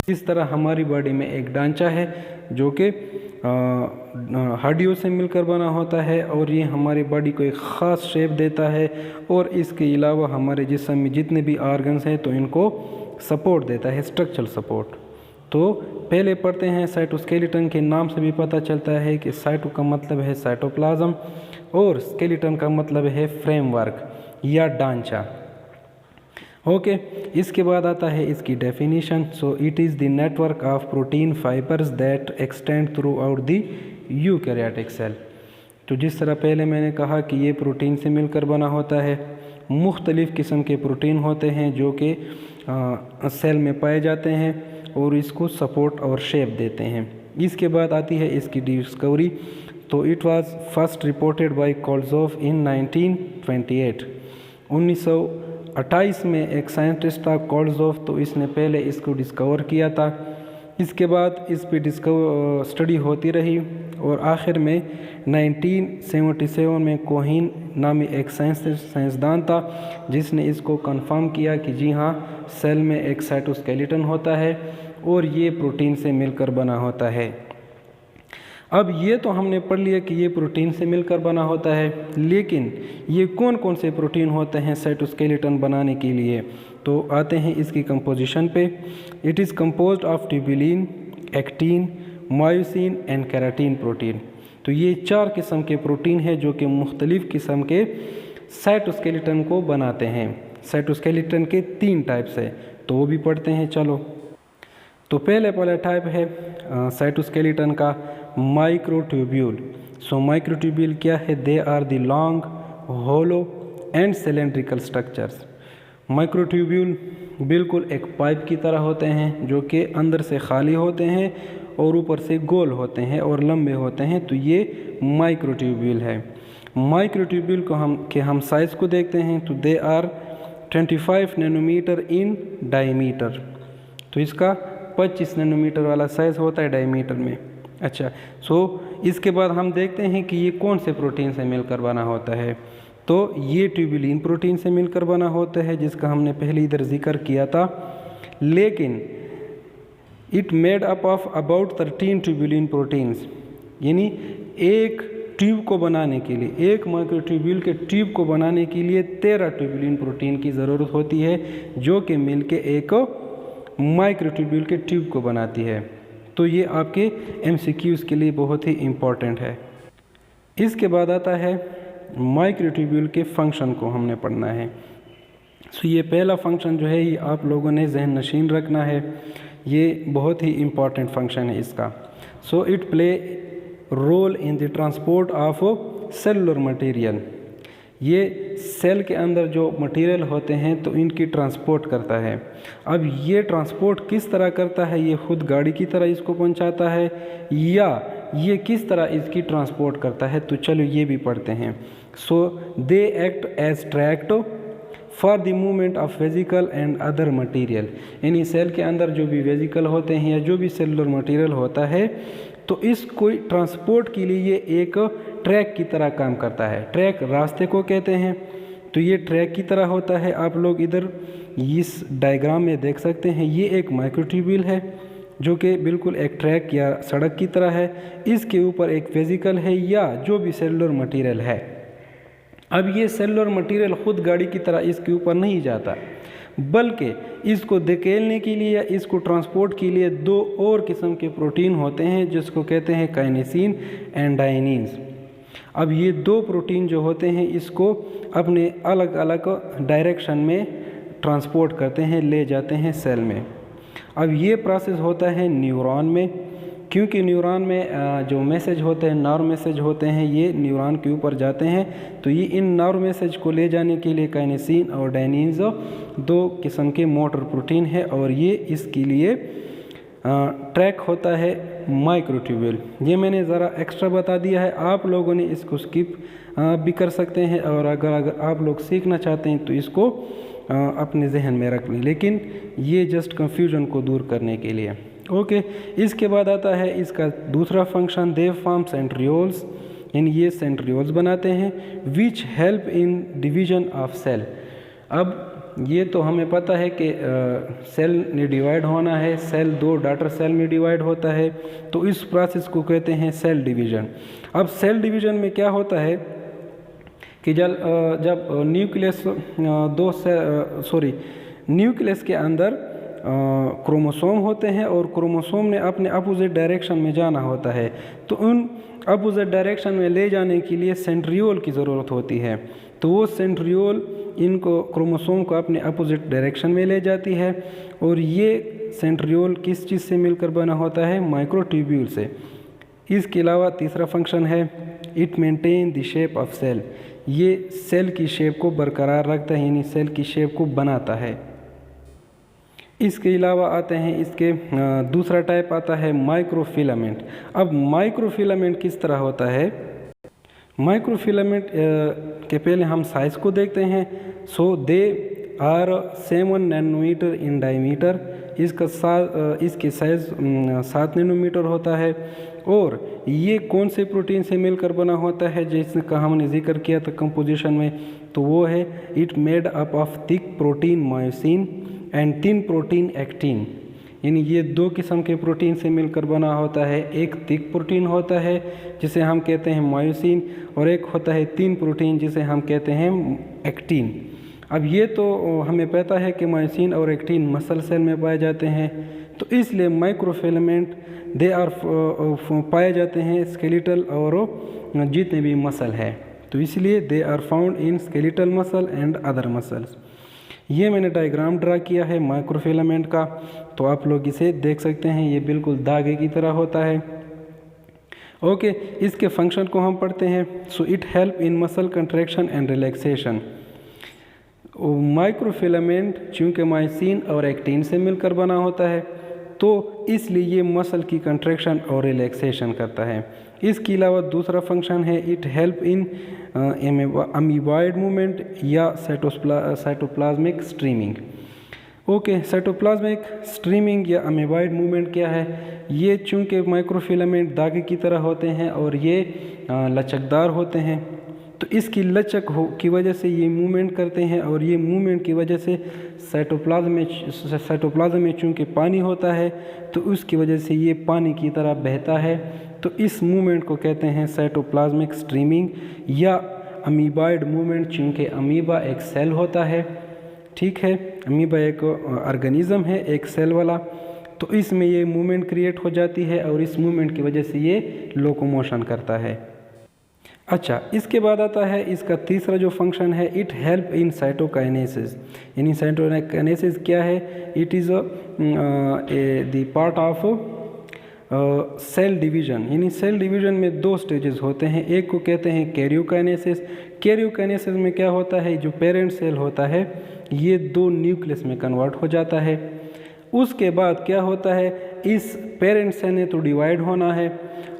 इस तरह हमारी बॉडी में एक ढांचा है जो कि हड्डियों से मिलकर बना होता है और ये हमारी बॉडी को एक ख़ास शेप देता है और इसके अलावा हमारे जिस्म में जितने भी ऑर्गन्स हैं तो इनको सपोर्ट देता है, स्ट्रक्चरल सपोर्ट। तो पहले पढ़ते हैं साइटोस्केलेटन के नाम से भी पता चलता है कि साइटो का मतलब है साइटोप्लाज्म और स्केलेटन का मतलब है फ्रेमवर्क या ढांचा। ओके, इसके बाद आता है इसकी definition. So it is the network of protein fibres that extend throughout the eukaryotic cell. तो जिस तरह पहले मैंने कहा कि ये प्रोटीन से मिलकर बना होता है, मुख्तलिफ़ किस्म के प्रोटीन होते हैं जो कि सेल में पाए जाते हैं और इसको सपोर्ट और शेप देते हैं। इसके बाद आती है इसकी डिस्कवरी। तो it was first reported by Koltsov in 1928। 1928 में एक साइंटिस्ट था कोल्सोफ, तो इसने पहले इसको डिस्कवर किया था। इसके बाद इस पे स्टडी होती रही और आखिर में 1977 में कोहिन नामी एक साइंसदान था जिसने इसको कंफर्म किया कि जी हाँ, सेल में एक साइटोस्केलेटन होता है और ये प्रोटीन से मिलकर बना होता है। अब ये तो हमने पढ़ लिया कि ये प्रोटीन से मिलकर बना होता है, लेकिन ये कौन कौन से प्रोटीन होते हैं साइटोस्केलेटन बनाने के लिए। तो आते हैं इसकी कंपोजिशन पे। It is composed of tubulin, actin, myosin and keratin protein. तो ये 4 किस्म के प्रोटीन हैं जो कि मुख्तलिफ़ किस्म के साइटोस्केलेटन को बनाते हैं। साइटोस्केलेटन के 3 टाइप्स है, तो वो भी पढ़ते हैं। चलो, तो पहले टाइप है साइटोस्केलेटन का माइक्रोट्यूब्यूल। सो माइक्रोट्यूब्यूल क्या है? They are the long, hollow and cylindrical structures. Microtubule बिल्कुल एक पाइप की तरह होते हैं जो कि अंदर से खाली होते हैं और ऊपर से गोल होते हैं और लंबे होते हैं, तो ये माइक्रोट्यूब्यूल है। माइक्रोट्यूब्यूल को हम साइज़ को देखते हैं तो they are 25 nanometre in diameter. तो इसका 25 नैनोमीटर वाला साइज़ होता है डायमीटर में। अच्छा, सो इसके बाद हम देखते हैं कि ये कौन से प्रोटीन से मिलकर बना होता है। तो ये ट्यूबुलिन प्रोटीन से मिलकर बना होता है जिसका हमने पहले इधर जिक्र किया था, लेकिन it made up of about 13 tubulin proteins. यानी एक ट्यूब को बनाने के लिए, एक माइक्रोट्यूब्यूल के ट्यूब को बनाने के लिए 13 ट्यूबुलिन प्रोटीन की ज़रूरत होती है जो कि मिलके एक माइक्रोट्यूब्यूल के ट्यूब को बनाती है। तो ये आपके MCQs के लिए बहुत ही इम्पॉर्टेंट है। इसके बाद आता है माइक्रोट्यूब्यूल के फंक्शन को हमने पढ़ना है। सो ये पहला फंक्शन जो है ये आप लोगों ने जहन नशीन रखना है, ये बहुत ही इम्पॉर्टेंट फंक्शन है इसका। So it play role in the transport of cellular material. ये सेल के अंदर जो मटेरियल होते हैं तो इनकी ट्रांसपोर्ट करता है। अब ये ट्रांसपोर्ट किस तरह करता है? ये खुद गाड़ी की तरह इसको पहुंचाता है या ये किस तरह इसकी ट्रांसपोर्ट करता है? तो चलो ये भी पढ़ते हैं। So they act as tracts for the movement of vesicle and other material. यानी सेल के अंदर जो भी वेजिकल होते हैं या जो भी सेलुलर मटेरियल होता है तो इसको ट्रांसपोर्ट के लिए ये एक ट्रैक की तरह काम करता है। ट्रैक रास्ते को कहते हैं, तो ये ट्रैक की तरह होता है। आप लोग इधर इस डायग्राम में देख सकते हैं, ये एक माइक्रोट्यूब्यूल है जो कि बिल्कुल एक ट्रैक या सड़क की तरह है। इसके ऊपर एक वेजिकल है या जो भी सेलुलर मटेरियल है। अब ये सेलुलर मटेरियल खुद गाड़ी की तरह इसके ऊपर नहीं जाता, बल्कि इसको धकेलने के लिए या इसको ट्रांसपोर्ट के लिए 2 और किस्म के प्रोटीन होते हैं जिसको कहते हैं काइनेसिन एंड डायनीन्स। अब ये 2 प्रोटीन जो होते हैं इसको अपने अलग अलग डायरेक्शन में ट्रांसपोर्ट करते हैं, ले जाते हैं सेल में। अब ये प्रोसेस होता है न्यूरॉन में, क्योंकि न्यूरॉन में जो मैसेज होते हैं, नर्व मैसेज होते हैं, ये न्यूरॉन के ऊपर जाते हैं। तो ये इन नर्व मैसेज को ले जाने के लिए काइनेसिन और डायनीन्स 2 किस्म के मोटर प्रोटीन है और ये इसके लिए ट्रैक होता है माइक्रोट्यूब्यूल। ये मैंने ज़रा एक्स्ट्रा बता दिया है, आप लोगों ने इसको स्किप भी कर सकते हैं और अगर आप लोग सीखना चाहते हैं तो इसको अपने जहन में रख लें, लेकिन ये जस्ट कंफ्यूजन को दूर करने के लिए। ओके, इसके बाद आता है इसका दूसरा फंक्शन, दे फॉर्म सेंट्रियोल्स। यानी ये सेंट्रियोल्स बनाते हैं which help in division of cell. अब ये तो हमें पता है कि सेल ने डिवाइड होना है, सेल 2 डॉटर सेल में डिवाइड होता है, तो इस प्रोसेस को कहते हैं सेल डिवीज़न। अब सेल डिवीज़न में क्या होता है कि जब न्यूक्लियस न्यूक्लियस के अंदर क्रोमोसोम होते हैं और क्रोमोसोम ने अपने अपोजिट डायरेक्शन में जाना होता है, तो उन अपोजिट डायरेक्शन में ले जाने के लिए सेंट्रियोल की ज़रूरत होती है। तो वो सेंट्रियोल इनको क्रोमोसोम को अपने अपोजिट डायरेक्शन में ले जाती है, और ये सेंट्रियोल किस चीज़ से मिलकर बना होता है? माइक्रोट्यूब्यूल से। इसके अलावा तीसरा फंक्शन है it maintain the shape of cell. ये सेल की शेप को बरकरार रखता है, यानी सेल की शेप को बनाता है। इसके अलावा आते हैं इसके दूसरा टाइप आता है माइक्रोफिलामेंट। अब माइक्रोफिलामेंट किस तरह होता है? माइक्रोफिलामेंट के पहले हम साइज़ को देखते हैं। So they are 7 nanometre in diameter. इसके साइज़ 7 नैनोमीटर होता है। और ये कौन से प्रोटीन से मिलकर बना होता है जिसका हमने जिक्र किया था कंपोजिशन में? तो वो है it made up of thick protein myosin and thin protein actin. यानी ये 2 किस्म के प्रोटीन से मिलकर बना होता है। एक थिक प्रोटीन होता है जिसे हम कहते हैं मायोसिन, और एक होता है थिन प्रोटीन जिसे हम कहते हैं एक्टिन। अब ये तो हमें पता है कि मायोसिन और एक्टिन मसल सेल में पाए जाते हैं, तो इसलिए माइक्रोफिलामेंट दे आर पाए जाते हैं स्केलेटल और जितने भी मसल है, तो इसलिए they are found in skeletal muscle and other muscles. ये मैंने डायग्राम ड्रा किया है माइक्रोफिलामेंट का, तो आप लोग इसे देख सकते हैं। ये बिल्कुल धागे की तरह होता है। ओके, इसके फंक्शन को हम पढ़ते हैं। So it help in muscle contraction and relaxation. Microfilament चूँकि मायोसिन और एक्टिन से मिलकर बना होता है, तो इसलिए ये मसल की कंट्रैक्शन और रिलैक्सेशन करता है। इसके अलावा दूसरा फंक्शन है it help in amoeboid movement या cytoplasmic streaming. Okay, cytoplasmic streaming या अमीबॉइड मूवमेंट क्या है? ये चूँकि माइक्रोफिलामेंट धागे की तरह होते हैं और ये लचकदार होते हैं, तो इसकी लचक की वजह से ये मूवमेंट करते हैं, और ये मूवमेंट की वजह से साइटोप्लाज्म में चूँकि पानी होता है, तो उसकी वजह से ये पानी की तरह बहता है। तो इस मूवमेंट को कहते हैं साइटोप्लाज्मिक स्ट्रीमिंग या अमीबॉइड मूवमेंट। चूँकि अमीबा एक सेल होता है, ठीक है, अमीबा एक ऑर्गेनिज्म है, एक सेल वाला, तो इसमें ये मूवमेंट क्रिएट हो जाती है, और इस मूवमेंट की वजह से ये लोकोमोशन करता है। अच्छा, इसके बाद आता है इसका तीसरा जो फंक्शन है इट हेल्प इन साइटोकाइनेसिस। यानी साइटोकाइनेसिस क्या है? It is the part of cell division. यानी सेल डिवीज़न में 2 स्टेजेस होते हैं। एक को कहते हैं कैरियोकाइनेसिस। कैरियोकाइनेसिस में क्या होता है? जो पेरेंट सेल होता है ये 2 न्यूक्लियस में कन्वर्ट हो जाता है। उसके बाद क्या होता है? इस पेरेंट सेल ने तो डिवाइड होना है।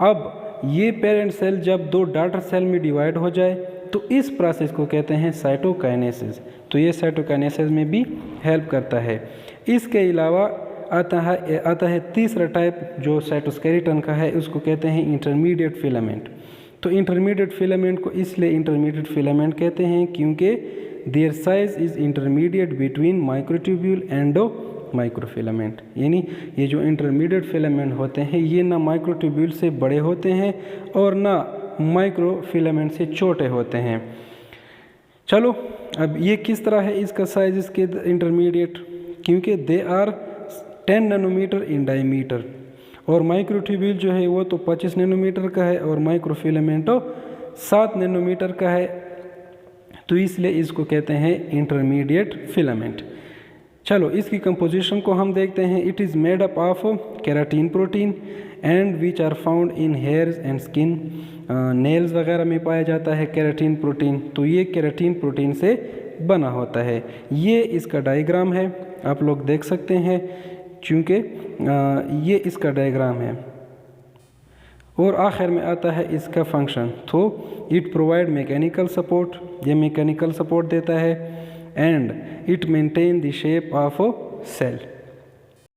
अब ये पेरेंट सेल जब 2 डॉटर सेल में डिवाइड हो जाए, तो इस प्रोसेस को कहते हैं साइटोकाइनेसिस। तो ये साइटोकाइनेसिस में भी हेल्प करता है। इसके अलावा आता है तीसरा टाइप जो साइटोस्केलेटन का है, उसको कहते हैं इंटरमीडिएट फिलामेंट। तो इंटरमीडिएट फिलामेंट को इसलिए इंटरमीडिएट फिलामेंट कहते हैं क्योंकि their size is intermediate between microtubule and microfilament. यानी ये जो इंटरमीडिएट फिलामेंट होते हैं ये ना माइक्रोट्यूब्यूल से बड़े होते हैं और ना माइक्रोफिलामेंट से छोटे होते हैं। चलो, अब ये किस तरह है इसका साइज इसके इंटरमीडिएट? क्योंकि they are 10 nanometre in diameter, और माइक्रोट्यूब्यूल जो है वो तो 25 नैनोमीटर का है, और माइक्रोफिलामेंट 7 नैनोमीटर का है, तो इसलिए इसको कहते हैं इंटरमीडिएट फिलामेंट। चलो, इसकी कंपोजिशन को हम देखते हैं। It is made up of keratin protein and which are found in hairs and skin. Nails वगैरह में पाया जाता है केराटिन प्रोटीन, तो ये केराटिन प्रोटीन से बना होता है। ये इसका डायग्राम है, आप लोग देख सकते हैं, चूँकि ये इसका डायग्राम है। और आखिर में आता है इसका फंक्शन। तो इट प्रोवाइड मैकेनिकल सपोर्ट, ये मैकेनिकल सपोर्ट देता है, and it maintain the shape of cell.